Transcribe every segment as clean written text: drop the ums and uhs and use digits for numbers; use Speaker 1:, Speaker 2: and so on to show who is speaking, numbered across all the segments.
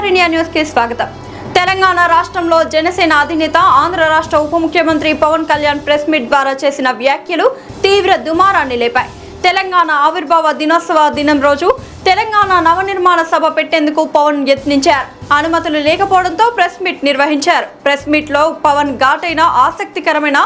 Speaker 1: సర్కార్ India news కి స్వాగతం. తెలంగాణ రాష్ట్రంలో జనసేన అధినేత ఆంధ్ర రాష్ట్ర ఉప ముఖ్యమంత్రి పవన్ కళ్యాణ్ ప్రెస్ మీట్ ద్వారా చేసిన వ్యాఖ్యలు తీవ్ర దుమారాన్ని లేపాయి. తెలంగాణ ఆవిర్భావ దినోత్సవ దినం రోజు తెలంగాణ నవనిర్మాణ సభ పెట్టేందుకు పవన్ యత్నించారు. అనుమతులు లేకపోవడంతో ప్రెస్ మీట్ నిర్వహించారు. ప్రెస్ మీట్ లో పవన్ ఘాటైన ఆసక్తికరమైన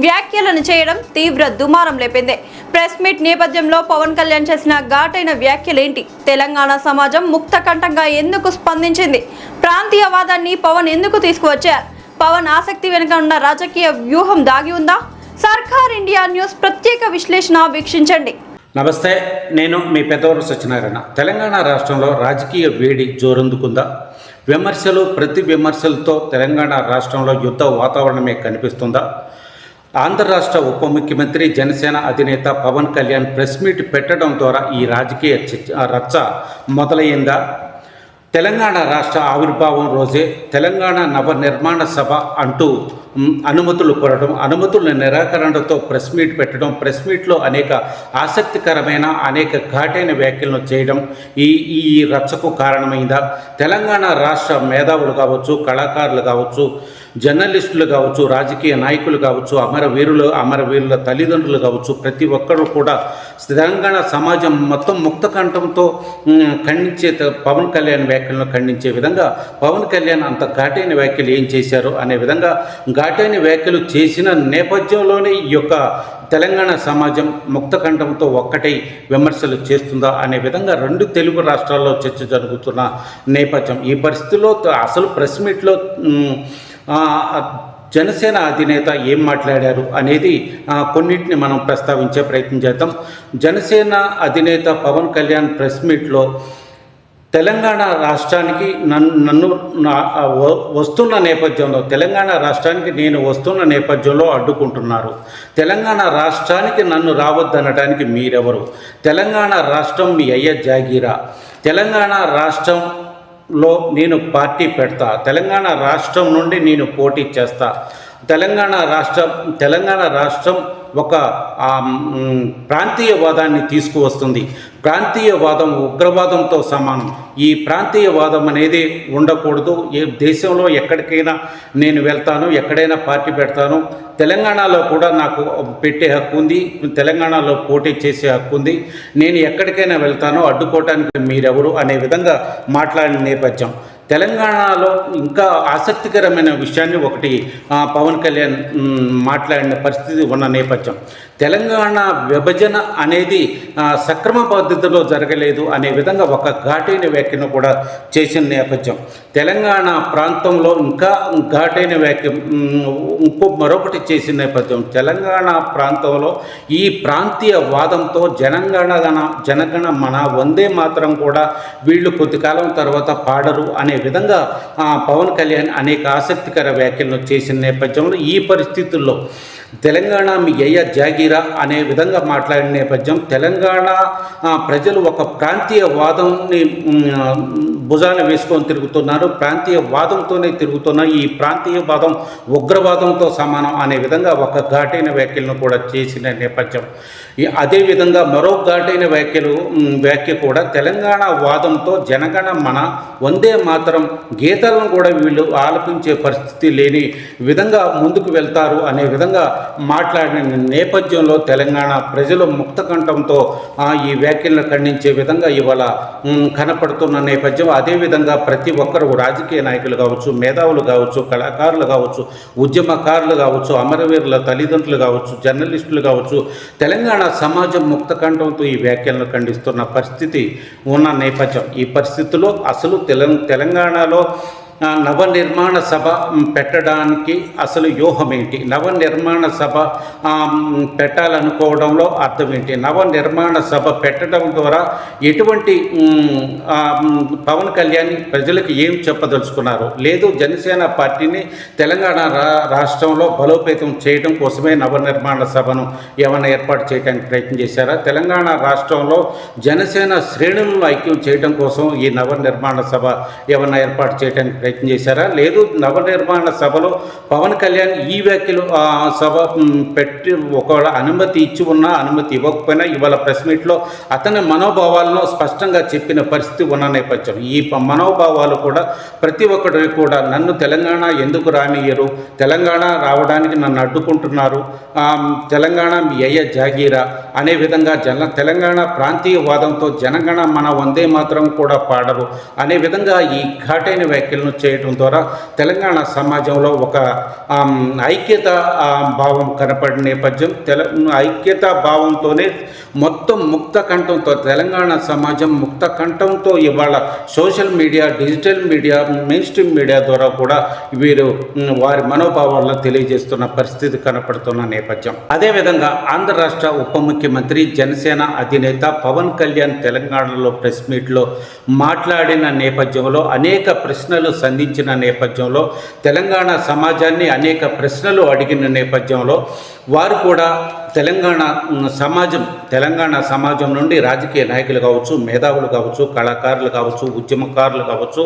Speaker 1: వ్యాఖ్యలను చేయడం తీవ్ర దుమారం లేపింది. ప్రెస్ మీట్ నేపథ్యంలో పవన్ కళ్యాణ్ చేసిన ఘాటైన వ్యాఖ్యలేంటి? తెలంగాణ సమాజం ముక్త కంఠంగా ఎందుకు స్పందించింది? ప్రాంతీయవాదాన్ని పవన్ ఎందుకు తీసుకువచ్చారు? పవన్ ఆసక్తి వెనుక ఉన్న రాజకీయ వ్యూహం దాగి ఉందా? సర్కార్ ఇండియా న్యూస్ ప్రత్యేక విశ్లేషణ వీక్షించండి.
Speaker 2: నమస్తే, నేను మీ పెద్దవారు సత్యనారాయణ. తెలంగాణ రాష్ట్రంలో రాజకీయ వేడి జోరందుకుందా? విమర్శలు ప్రతి విమర్శలతో తెలంగాణ రాష్ట్రంలో యుద్ధ వాతావరణమే కనిపిస్తుందా? ఆంధ్ర రాష్ట్ర ఉప ముఖ్యమంత్రి జనసేన అధినేత పవన్ కళ్యాణ్ ప్రెస్ మీట్ పెట్టడం ద్వారా ఈ రాజకీయ రచ్చ మొదలైందా? తెలంగాణ రాష్ట్ర ఆవిర్భావం రోజే తెలంగాణ నవనిర్మాణ సభ అంటూ అనుమతులు కోరడం, అనుమతుల నిరాకరణతో ప్రెస్ మీట్ పెట్టడం, ప్రెస్ మీట్లో అనేక ఆసక్తికరమైన అనేక ఘాటైన వ్యాఖ్యలను చేయడం ఈ రచ్చకు కారణమైందా? తెలంగాణ రాష్ట్ర మేధావులు కావచ్చు, కళాకారులు కావచ్చు, జర్నలిస్టులు కావచ్చు, రాజకీయ నాయకులు కావచ్చు, అమరవీరుల తల్లిదండ్రులు కావచ్చు, ప్రతి ఒక్కరూ కూడా తెలంగాణ సమాజం మొత్తం ముక్త కంఠంతో ఖండించే పవన్ కళ్యాణ్ వ్యాఖ్యలను ఖండించే విధంగా పవన్ కళ్యాణ్ అంత ఘాటైన వ్యాఖ్యలు ఏం చేశారు అనే విధంగా ఘాటైన వ్యాఖ్యలు చేసిన నేపథ్యంలోనే ఈ యొక్క తెలంగాణ సమాజం ముక్త కంఠంతో ఒక్కటై విమర్శలు చేస్తుందా అనే విధంగా రెండు తెలుగు రాష్ట్రాల్లో చర్చ జరుగుతున్న నేపథ్యం. ఈ పరిస్థితుల్లో అసలు ప్రెస్ మీట్లో జనసేన అధినేత ఏం మాట్లాడారు అనేది కొన్నిటిని మనం ప్రస్తావించే ప్రయత్నం చేద్దాం. జనసేన అధినేత పవన్ కళ్యాణ్ ప్రెస్ మీట్లో తెలంగాణ రాష్ట్రానికి నన్ను వస్తున్న నేపథ్యంలో, తెలంగాణ రాష్ట్రానికి నేను వస్తున్న నేపథ్యంలో అడ్డుకుంటున్నారు. తెలంగాణ రాష్ట్రానికి నన్ను రావద్దనడానికి మీరెవరు? తెలంగాణ రాష్ట్రం మీ అయ్య జాగీరా? తెలంగాణ రాష్ట్రంలో నేను పార్టీ పెడతా, తెలంగాణ రాష్ట్రం నుండి నేను పోటీ చేస్తా. తెలంగాణ రాష్ట్రం ఒక ప్రాంతీయవాదాన్ని తీసుకువస్తుంది. ప్రాంతీయవాదం ఉగ్రవాదంతో సమానం. ఈ ప్రాంతీయవాదం అనేది ఉండకూడదు. ఏ దేశంలో ఎక్కడికైనా నేను వెళ్తాను, ఎక్కడైనా పార్టీ పెడతాను. తెలంగాణలో కూడా నాకు పెట్టే హక్కు ఉంది, తెలంగాణలో పోటీ చేసే హక్కు ఉంది. నేను ఎక్కడికైనా వెళ్తాను, అడ్డుకోవటానికి మీరెవరు అనే విధంగా మాట్లాడిన నేపథ్యం. తెలంగాణలో ఇంకా ఆసక్తికరమైన విషయాన్ని ఒకటి పవన్ కళ్యాణ్ మాట్లాడిన పరిస్థితి ఉన్న నేపథ్యం. తెలంగాణ విభజన అనేది సక్రమ పద్ధతిలో జరగలేదు అనే విధంగా ఒక ఘాటైన వ్యాఖ్యను కూడా చేసిన నేపథ్యం. తెలంగాణ ప్రాంతంలో ఇంకా ఘాటైన వ్యాఖ్య మరొకటి చేసిన నేపథ్యం. తెలంగాణ ప్రాంతంలో ఈ ప్రాంతీయ వాదంతో జనగణ మన వందే మాత్రం కూడా వీళ్ళు కొద్ది కాలం తర్వాత పాడరు అనే విధంగా పవన్ కళ్యాణ్ అనేక ఆసక్తికర వ్యాఖ్యలను చేసిన నేపథ్యంలో ఈ పరిస్థితుల్లో తెలంగాణ మీ అయ్య జాగీరా అనే విధంగా మాట్లాడిన నేపథ్యం. తెలంగాణ ప్రజలు ఒక ప్రాంతీయవాదంని భుజాన వేసుకొని తిరుగుతున్నారు, ప్రాంతీయవాదంతోనే తిరుగుతున్నారు. ఈ ప్రాంతీయవాదం ఉగ్రవాదంతో సమానం అనే విధంగా ఒక ఘాటైన వ్యాఖ్యలను కూడా చేసిన నేపథ్యం. అదేవిధంగా మరో ఘాటైన వ్యాఖ్య కూడా తెలంగాణ వాదంతో జనగణ మన వందే మాతరం గీతాలను కూడా వీళ్ళు ఆలపించే పరిస్థితి లేని విధంగా ముందుకు వెళ్తారు అనే విధంగా మాట్లాడిన నేపథ్యంలో తెలంగాణ ప్రజలు ముక్త కంఠంతో ఈ వ్యాఖ్యలను ఖండించే విధంగా ఇవాళ కనపడుతున్న నేపథ్యం. అదేవిధంగా ప్రతి ఒక్కరు రాజకీయ నాయకులు కావచ్చు, మేధావులు కావచ్చు, కళాకారులు కావచ్చు, ఉద్యమకారులు కావచ్చు, అమరవీరుల తల్లిదండ్రులు కావచ్చు, జర్నలిస్టులు కావచ్చు, తెలంగాణ సమాజం ముక్త కంఠంతో ఈ వ్యాఖ్యలను ఖండిస్తున్న పరిస్థితి ఉన్న నేపథ్యం. ఈ పరిస్థితిలో అసలు తెలంగాణలో నవనిర్మాణ సభ పెట్టడానికి అసలు వ్యూహం ఏంటి? నవనిర్మాణ సభ పెట్టాలనుకోవడంలో అర్థం ఏంటి? నవనిర్మాణ సభ పెట్టడం ద్వారా ఎటువంటి పవన్ కళ్యాణ్ ప్రజలకు ఏం చెప్పదలుచుకున్నారు? లేదు, జనసేన పార్టీని తెలంగాణ రాష్ట్రంలో బలోపేతం చేయడం కోసమే నవనిర్మాణ సభను ఏమైనా ఏర్పాటు చేయడానికి ప్రయత్నం చేశారా? తెలంగాణ రాష్ట్రంలో జనసేన శ్రేణులను ఐక్యం చేయడం కోసం ఈ నవనిర్మాణ సభ ఏమైనా ఏర్పాటు చేయడానికి ప్రయత్నం చేశారా? లేదు, నవనిర్మాణ సభలో పవన్ కళ్యాణ్ ఈ వ్యాఖ్యలు సభ పెట్టి ఒకవేళ అనుమతి ఇచ్చి ఉన్నా అనుమతి ఇవ్వకపోయినా ఇవాళ ప్రెస్ మీట్లో అతని మనోభావాలను స్పష్టంగా చెప్పిన పరిస్థితి ఉన్న నేపథ్యం. ఈ మనోభావాలు కూడా ప్రతి ఒక్కరి కూడా నన్ను తెలంగాణ ఎందుకు రానియ్యరు, తెలంగాణ రావడానికి నన్ను అడ్డుకుంటున్నారు, తెలంగాణ మీ అయ్య జాగీరా అనే విధంగా తెలంగాణ ప్రాంతీయవాదంతో జనగణ మన వందే మాత్రం కూడా పాడరు అనే విధంగా ఈ ఘాటైన వ్యాఖ్యలను చేయడం ద్వారా తెలంగాణ సమాజంలో ఒక ఐక్యత భావం కనపడిన నేపథ్యం. ఐక్యతా భావంతోనే మొత్తం ముక్త కంఠంతో తెలంగాణ సమాజం ముక్త కంఠంతో ఇవాళ social media, digital media, main stream media ద్వారా కూడా వీరు వారి మనోభావాలను తెలియజేస్తున్న పరిస్థితి కనపడుతున్న నేపథ్యం. అదేవిధంగా ఆంధ్ర రాష్ట్ర ఉప ముఖ్యమంత్రి జనసేన అధినేత పవన్ కళ్యాణ్ తెలంగాణలో ప్రెస్ మీట్లో మాట్లాడిన నేపథ్యంలో అనేక ప్రశ్నలు సంధించిన నేపథ్యంలో తెలంగాణ సమాజాన్ని అనేక ప్రశ్నలు అడిగిన నేపథ్యంలో వారు కూడా తెలంగాణ సమాజం నుండి రాజకీయ నాయకులు కావచ్చు, మేధావులు కావచ్చు, కళాకారులు కావచ్చు, ఉద్యమకారులు కావచ్చు,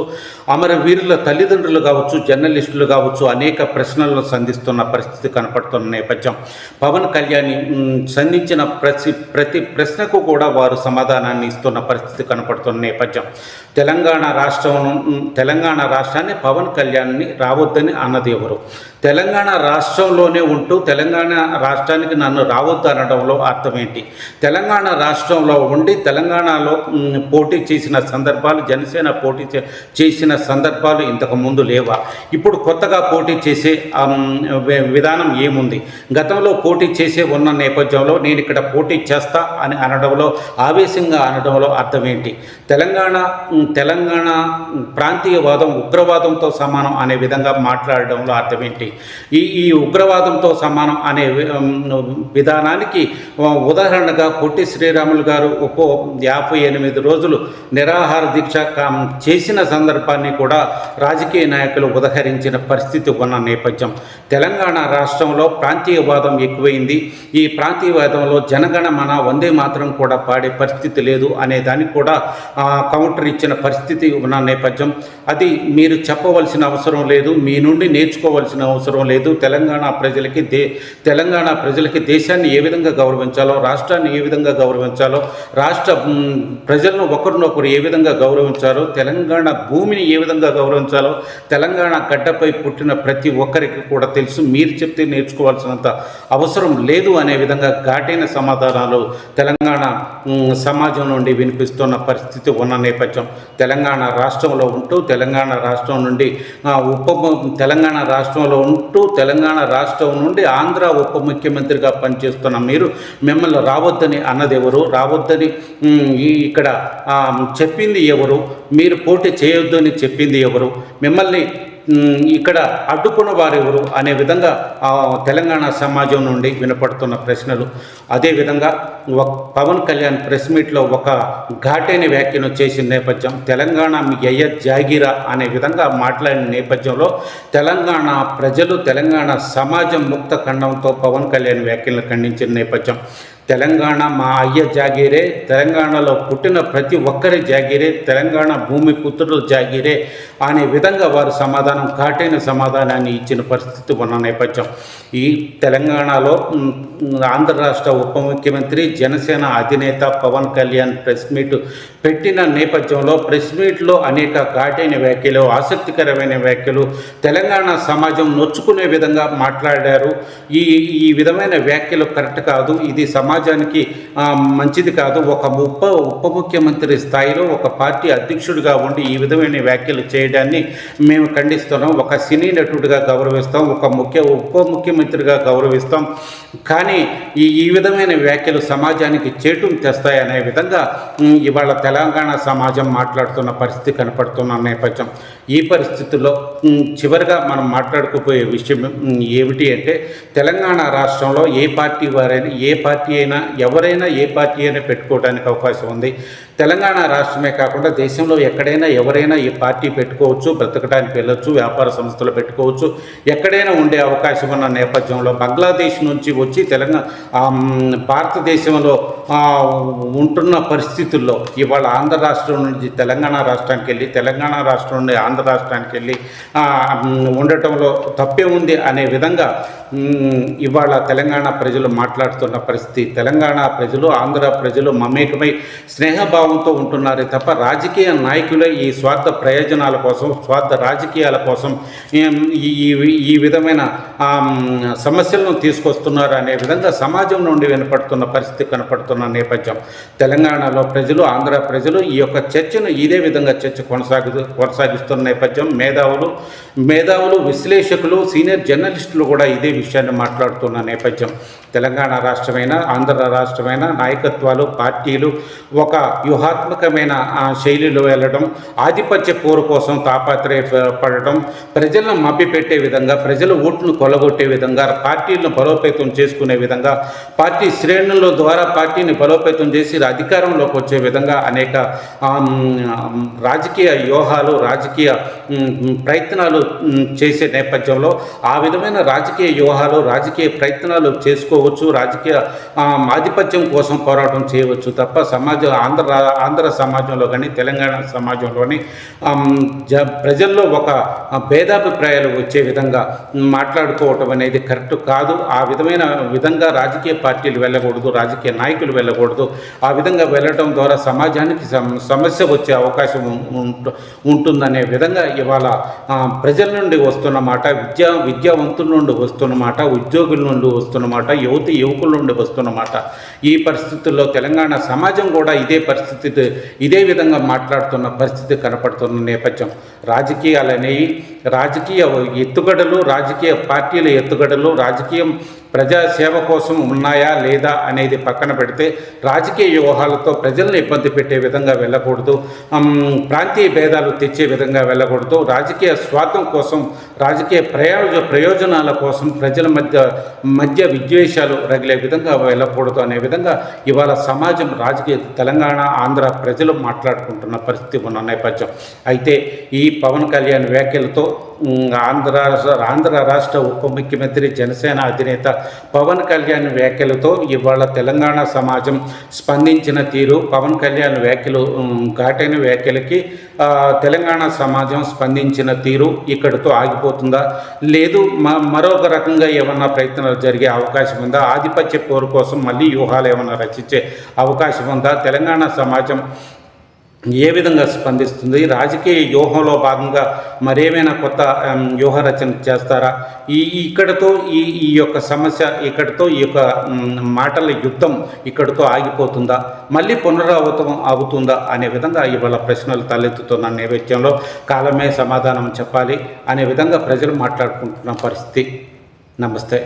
Speaker 2: అమరవీరుల తల్లిదండ్రులు కావచ్చు, జర్నలిస్టులు కావచ్చు అనేక ప్రశ్నలను సంధిస్తున్న పరిస్థితి కనపడుతున్న నేపథ్యం. పవన్ కళ్యాణ్ సంధించిన ప్రతి ప్రశ్నకు కూడా వారు సమాధానాన్ని ఇస్తున్న పరిస్థితి కనపడుతున్న నేపథ్యం. తెలంగాణ రాష్ట్రాన్ని పవన్ కళ్యాణ్ని రావద్దని అన్నది ఎవరు? తెలంగాణ రాష్ట్రంలోనే ఉంటూ తెలంగాణ రాష్ట్రానికి నన్ను రావద్దు అనడంలో అర్థం ఏంటి? తెలంగాణ రాష్ట్రంలో ఉండి తెలంగాణలో పోటీ చేసిన సందర్భాలు, జనసేన పోటీ చేసిన సందర్భాలు ఇంతకు ముందు లేవా? ఇప్పుడు కొత్తగా పోటీ చేసే విధానం ఏముంది? గతంలో పోటీ చేసే ఉన్న నేపథ్యంలో నేను ఇక్కడ పోటీ చేస్తా అని అనడంలో, ఆవేశంగా అనడంలో అర్థం ఏంటి? తెలంగాణ ప్రాంతీయవాదం ఉగ్రవాదంతో సమానం అనే విధంగా మాట్లాడడంలో అర్థం ఏంటి? ఈ ఉగ్రవాదంతో సమానం అనే విధానానికి ఉదాహరణగా పొట్టి శ్రీరాములు గారు 58 రోజులు నిరాహార దీక్ష చేసిన సందర్భాన్ని కూడా రాజకీయ నాయకులు ఉదహరించిన పరిస్థితి ఉన్న నేపథ్యం. తెలంగాణ రాష్ట్రంలో ప్రాంతీయవాదం ఎక్కువైంది. ఈ ప్రాంతీయవాదంలో జనగణమన వందే మాత్రం కూడా పాడే పరిస్థితి లేదు అనే దానికి కూడా కౌంటర్ ఇచ్చిన పరిస్థితి ఉన్న నేపథ్యం. అది మీరు చెప్పవలసిన అవసరం లేదు, మీ నుండి నేర్చుకోవాల్సిన అవసరం లేదు. తెలంగాణ ప్రజలకి దేశాన్ని ఏ విధంగా గౌరవించాలో, రాష్ట్రాన్ని ఏ విధంగా గౌరవించాలో, రాష్ట్ర ప్రజలను ఒకరినొకరు ఏ విధంగా గౌరవించాలో, తెలంగాణ భూమిని ఏ విధంగా గౌరవించాలో తెలంగాణ గడ్డపై పుట్టిన ప్రతి ఒక్కరికి కూడా తెలుసు. మీరు చెప్తే నేర్చుకోవాల్సినంత అవసరం లేదు అనే విధంగా ఘాటైన సమాధానాలు తెలంగాణ సమాజం నుండి వినిపిస్తున్న పరిస్థితి ఉన్న నేపథ్యం. తెలంగాణ రాష్ట్రంలో ఉంటూ తెలంగాణ రాష్ట్రం నుండి తెలంగాణ రాష్ట్రం నుండి ఆంధ్ర ఉప ముఖ్యమంత్రిగా పనిచేస్తున్న మీరు మిమ్మల్ని రావద్దని అన్నది ఎవరు? రావద్దని ఇక్కడ చెప్పింది ఎవరు? మీరు పోటీ చేయొద్దని చెప్పింది ఎవరు? మిమ్మల్ని ఇక్కడ అడ్డుకున్న వారెవరు అనే విధంగా తెలంగాణ సమాజం నుండి వినపడుతున్న ప్రశ్నలు. అదేవిధంగా పవన్ కళ్యాణ్ ప్రెస్ మీట్లో ఒక ఘాటైన వ్యాఖ్యను చేసిన నేపథ్యం. తెలంగాణ మీ అయ్య జాగీరా అనే విధంగా మాట్లాడిన నేపథ్యంలో తెలంగాణ ప్రజలు, తెలంగాణ సమాజం ముక్త ఖండంతో పవన్ కళ్యాణ్ వ్యాఖ్యలను ఖండించిన నేపథ్యం. తెలంగాణ మా అయ్య జాగీరే, తెలంగాణలో పుట్టిన ప్రతి ఒక్కరి జాగీరే, తెలంగాణ భూమి పుత్రుల జాగీరే అనే విధంగా వారు ఘాటైన సమాధానాన్ని ఇచ్చిన పరిస్థితి ఉన్న నేపథ్యం. ఈ తెలంగాణలో ఆంధ్ర రాష్ట్ర ఉప ముఖ్యమంత్రి జనసేన అధినేత పవన్ కళ్యాణ్ ప్రెస్ మీట్ పెట్టిన నేపథ్యంలో ప్రెస్ మీట్లో అనేక ఘాటైన వ్యాఖ్యలు, ఆసక్తికరమైన వ్యాఖ్యలు, తెలంగాణ సమాజం నొచ్చుకునే విధంగా మాట్లాడారు. ఈ విధమైన వ్యాఖ్యలు కరెక్ట్ కాదు, ఇది సమాజానికి మంచిది కాదు. ఒక ఉప ముఖ్యమంత్రి స్థాయిలో ఒక పార్టీ అధ్యక్షుడిగా ఉండి ఈ విధమైన వ్యాఖ్యలు చేయడాన్ని మేము ఖండిస్తున్నాం. ఒక సినీ నటుడిగా గౌరవిస్తాం, ఒక ఉప ముఖ్యమంత్రిగా గౌరవిస్తాం. కానీ ఈ విధమైన వ్యాఖ్యలు సమాజానికి చేటు తెస్తాయనే విధంగా ఇవాళ తెలంగాణ సమాజం మాట్లాడుతున్న పరిస్థితి కనపడుతున్న నేపథ్యం. ఈ పరిస్థితుల్లో చివరిగా మనం మాట్లాడుకోబోయే విషయం ఏమిటి అంటే, తెలంగాణ రాష్ట్రంలో ఏ పార్టీ అయినా ఎవరైనా ఏ పార్టీ అయినా పెట్టుకోవడానికి అవకాశం ఉంది. తెలంగాణ రాష్ట్రమే కాకుండా దేశంలో ఎక్కడైనా ఎవరైనా ఈ పార్టీ పెట్టుకోవచ్చు, బ్రతకడానికి వెళ్ళొచ్చు, వ్యాపార సంస్థలు పెట్టుకోవచ్చు, ఎక్కడైనా ఉండే అవకాశం ఉన్న నేపథ్యంలో బంగ్లాదేశ్ నుంచి వచ్చి భారతదేశంలో ఉంటున్న పరిస్థితుల్లో ఇవాళ ఆంధ్ర రాష్ట్రం నుంచి తెలంగాణ రాష్ట్రానికి వెళ్ళి, తెలంగాణ రాష్ట్రం నుండి ఆంధ్ర ఆంధ్ర రాష్ట్రానికి వెళ్ళి ఉండటంలో తప్పే ఉంది అనే విధంగా ఇవాళ తెలంగాణ ప్రజలు మాట్లాడుతున్న పరిస్థితి. తెలంగాణ ప్రజలు, ఆంధ్ర ప్రజలు మమేకమై స్నేహభావంతో ఉంటున్నారే తప్ప రాజకీయ నాయకులే ఈ స్వార్థ ప్రయోజనాల కోసం, స్వార్థ రాజకీయాల కోసం ఈ విధమైన సమస్యలను తీసుకొస్తున్నారు అనే విధంగా సమాజం నుండి వినపడుతున్న పరిస్థితి కనపడుతున్న నేపథ్యం. తెలంగాణలో ప్రజలు, ఆంధ్ర ప్రజలు ఈ యొక్క చర్చను ఇదే విధంగా చర్చ కొనసాగిస్తున్న నేపథ్యం. మేధావులు, విశ్లేషకులు, సీనియర్ జర్నలిస్టులు కూడా ఇదే విషయాన్ని మాట్లాడుతున్న నేపథ్యం. తెలంగాణ రాష్ట్రమైన, ఆంధ్ర రాష్ట్రమైన నాయకత్వాలు, పార్టీలు ఒక వ్యూహాత్మకమైన శైలిలో వెళ్ళడం, ఆధిపత్య పోరు కోసం తాపత్రయపడటం, ప్రజలను మభ్యపెట్టే విధంగా, ప్రజల ఓట్లను కొల్లగొట్టే విధంగా, పార్టీలను బలోపేతం చేసుకునే విధంగా, పార్టీ శ్రేణుల ద్వారా పార్టీని బలోపేతం చేసి అధికారంలోకి వచ్చే విధంగా అనేక రాజకీయ వ్యూహాలు, రాజకీయ ప్రయత్నాలు చేసే నేపథ్యంలో ఆ విధమైన రాజకీయ వ్యూహాలు, రాజకీయ ప్రయత్నాలు చేసుకోవచ్చు, రాజకీయ ఆధిపత్యం కోసం పోరాటం చేయవచ్చు తప్ప ఆంధ్ర సమాజంలో కానీ తెలంగాణ సమాజంలోని ప్రజల్లో ఒక భేదాభిప్రాయాలు వచ్చే విధంగా మాట్లాడుకోవటం అనేది కరెక్ట్ కాదు. ఆ విధంగా రాజకీయ పార్టీలు వెళ్ళకూడదు, రాజకీయ నాయకులు వెళ్ళకూడదు. ఆ విధంగా వెళ్ళటం ద్వారా సమాజానికి సమస్య వచ్చే అవకాశం ఉంటుందనే విధంగా ఇవాళ ప్రజల నుండి వస్తున్న మాట, విద్యావంతుల నుండి వస్తున్న మాట, ఉద్యోగుల నుండి వస్తున్న మాట, యువకుల నుండి వస్తున్న మాట. ఈ పరిస్థితుల్లో తెలంగాణ సమాజం కూడా ఇదే విధంగా మాట్లాడుతున్న పరిస్థితి కనపడుతున్న నేపథ్యం. రాజకీయాలనేవి, రాజకీయ ఎత్తుగడలు, రాజకీయ పార్టీల ఎత్తుగడలు, రాజకీయం ప్రజాసేవ కోసం ఉన్నాయా లేదా అనేది పక్కన పెడితే రాజకీయ వ్యూహాలతో ప్రజలను ఇబ్బంది పెట్టే విధంగా వెళ్ళకూడదు, ప్రాంతీయ భేదాలు తెచ్చే విధంగా వెళ్ళకూడదు, రాజకీయ స్వార్థం కోసం, రాజకీయ ప్రయోజనాల కోసం ప్రజల మధ్య విద్వేషాలు రగిలే విధంగా వెళ్ళకూడదు అనే విధంగా ఇవాళ సమాజం, రాజకీయ తెలంగాణ, ఆంధ్ర ప్రజలు మాట్లాడుకుంటున్న పరిస్థితి ఉన్న నేపథ్యం. అయితే ఈ పవన్ కళ్యాణ్ వ్యాఖ్యలతో ఆంధ్ర రాష్ట్ర ఉప ముఖ్యమంత్రి, జనసేన అధినేత పవన్ కళ్యాణ్ వ్యాఖ్యలతో ఇవాళ తెలంగాణ సమాజం స్పందించిన తీరు, పవన్ కళ్యాణ్ వ్యాఖ్యలు, ఘాటైన వ్యాఖ్యలకి తెలంగాణ సమాజం స్పందించిన తీరు ఇక్కడితో ఆగిపోతుందా, లేదు మరొక రకంగా ఏమన్నా ప్రయత్నాలు జరిగే అవకాశం ఉందా, ఆధిపత్య పోరు కోసం మళ్ళీ వ్యూహాలు ఏమన్నా రచించే అవకాశం ఉందా, తెలంగాణ సమాజం ఏ విధంగా స్పందిస్తుంది, రాజకీయ వ్యూహంలో భాగంగా మరేమైనా కొత్త వ్యూహ రచన చేస్తారా, ఇక్కడతో ఈ యొక్క సమస్య, ఇక్కడతో ఈ యొక్క మాటల యుద్ధం ఇక్కడతో ఆగిపోతుందా, మళ్ళీ పునరావృతం అవుతుందా అనే విధంగా ఇవాళ ప్రశ్నలు తలెత్తుతున్న నేపథ్యంలో కాలమే సమాధానం చెప్పాలి అనే విధంగా ప్రజలు మాట్లాడుకుంటున్న పరిస్థితి. నమస్తే.